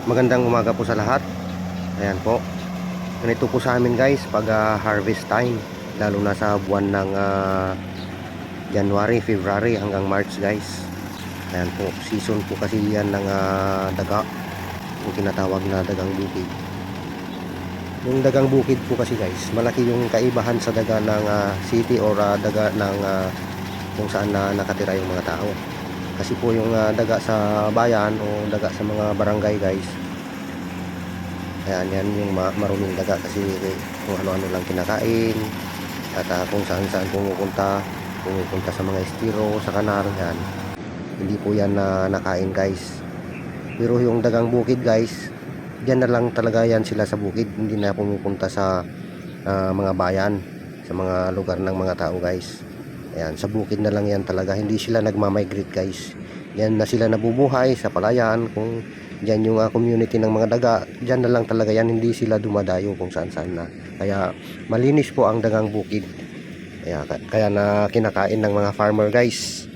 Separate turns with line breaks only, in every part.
Magandang umaga po sa lahat. Ayan po. Ganito po sa amin guys pag harvest time. Lalo na sa buwan ng January, February hanggang March guys. Ayan po. Season po kasi yan ng daga. Yung tinatawag na dagang bukid. Yung dagang bukid po kasi guys, malaki yung kaibahan sa daga ng city or daga ng kung saan nakatira yung mga tao. Kasi po yung daga sa bayan o daga sa mga barangay guys, ayan, yan yung maruming daga kasi kung ano-ano lang kinakain at kung saan-saan pumupunta sa mga estiro, sa kanar, yan. Hindi po yan na nakain guys. Pero yung dagang bukid guys, diyan na lang talaga yan sila sa bukid. Hindi na pumupunta sa mga bayan, sa mga lugar ng mga tao guys. Ayan, sa bukid na lang yan talaga. Hindi sila nagmamigrate guys. Yan na sila nabubuhay sa palayan. Kung dyan yung community ng mga daga, dyan na lang talaga yan. Hindi sila dumadayo kung saan saan na. Kaya malinis po ang dagang bukid. Kaya na kinakain ng mga farmer guys.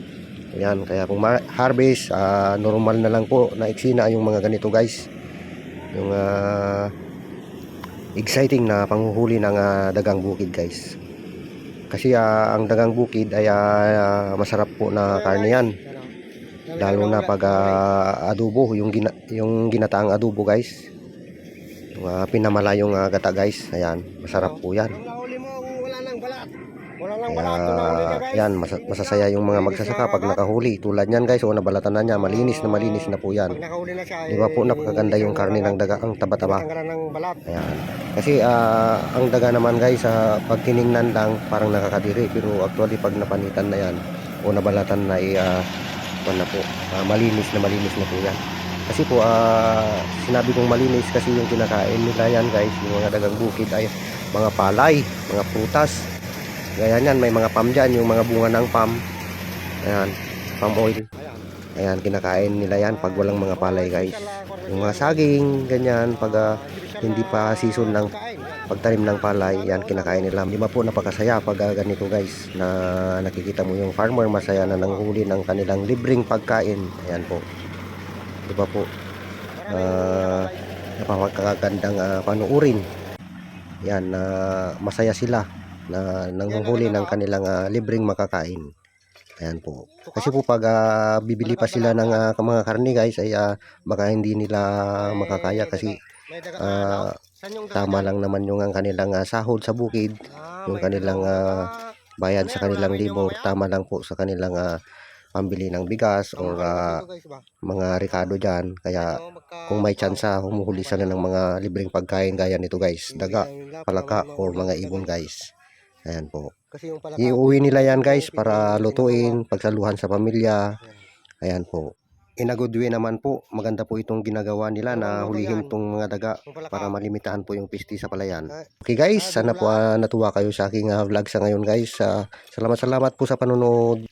Ayan, kaya kung harvest, normal na lang po na eksena yung mga ganito guys. Yung exciting na panghuhuli ng dagang bukid guys. Kasi ang dagang bukid ay masarap po na karne yan. Lalo na pag adobo, yung ginataang adobo guys. Yung pinamalayong gata guys. Ayan, masarap po yan. Kaya yan, masasaya yung mga magsasaka pag nakahuli. Tulad yan guys, o nabalatan na niya, malinis na po yan. Di ba po napakaganda yung karne ng daga, ang taba-taba. Ayan. Kasi ang daga naman guys, pag tiningnan lang parang nakakadiri, pero actually pag napanitan na yan o nabalatan na malinis na po yan. Kasi po sinabi kong malinis kasi yung kinakain nila yan guys, yung mga dagang bukid ay mga palay, mga prutas. Gaya yan, may mga palm dyan, yung mga bunga ng palm. Ayan, palm oil. Ayan, kinakain nila yan pag walang mga palay guys. Yung mga saging, ganyan, pag hindi pa season ng pagtanim ng palay, yan kinakain nila. Di ba po napakasaya pag ganito guys, na nakikita mo yung farmer masaya na nanghuli ng kanilang libreng pagkain. Ayan po. Di ba po? Napakagandang panuurin. Yan, masaya sila na nanguhuli ng kanilang libreng makakain. Ayan po. Kasi po pag bibili pa sila ng mga karne guys ay baka hindi nila makakaya kasi tama lang naman yung kanilang sahod sa bukid, yung kanilang bayad sa kanilang libor, tama lang po sa kanilang pambili ng bigas o mga rekado dyan. Kaya kung may tsansa, humuhuli sila ng mga libreng pagkain gaya nito guys, daga, palaka o mga ibon guys. Ayan po. Iuwi nila yan guys para lutuin, pagsaluhan sa pamilya. Ayan po. In a good way naman po, maganda po itong ginagawa nila na hulihin itong mga daga para malimitahan po yung pisti sa palayan. Okay guys, sana po natuwa kayo sa aking vlog sa ngayon guys. Salamat po sa panonood.